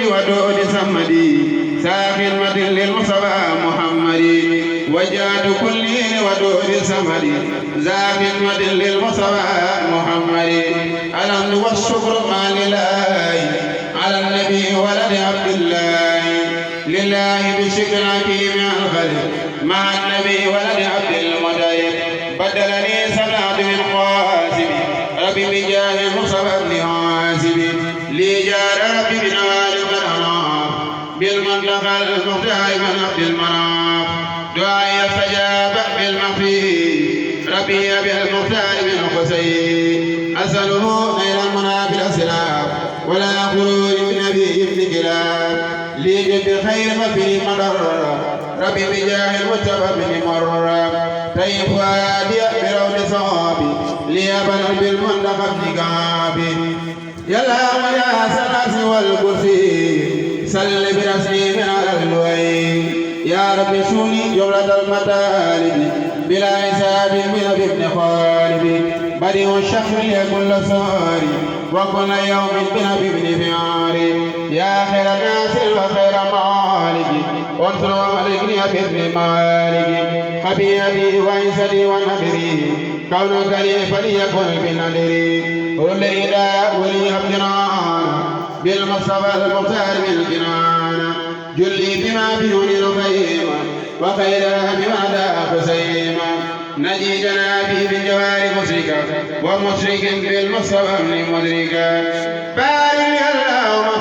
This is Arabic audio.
ودود سمدي ساخدمة للمصطفى محمد وجهت كلي ودود سمدي زاخدمة للمصطفى محمد الحمد والشكر ما لله على النبي ولد عبد الله لله بشكر حكيم الخلق مع النبي ولد عبد المطلب بدلني صلاة من قاسم ربي بجاه المصطفى بن عازب لي جار ربي بنوال المناف بالمنطقة المختار من عبد المناف دعائي استجاب بالمخفي ربي بالمختار من حسين أسأله غير المنى بالأسلام ولا خروج بنبي ابن كلاب لي جد خير مفي مضر ربي بجاه المجتبى بن مر طيب وادي برون صوابي ليبن بالمنطقة ابن كعبي يلا ويا سناس والكرسي سل برسلي على الوين يا رب شوني جملة المطالب بلا حساب من ابن خالد بديع الشهر لكل صاري وكل يوم بنبي ابن فعاري يا خير ناصر وخير مالك وانصر مالكني بابن مالك حبيبي وعزتي ونبري كونك لي فليكن بنذري ولي لا ولي عبدنا بالمصطفى المختار بالجنان جلي بما بدون رقيم وخيرها بما لا خسيما نجي جنابي بالجوار مشركا ومشرك بالمصطفى مدركا بارك اللهم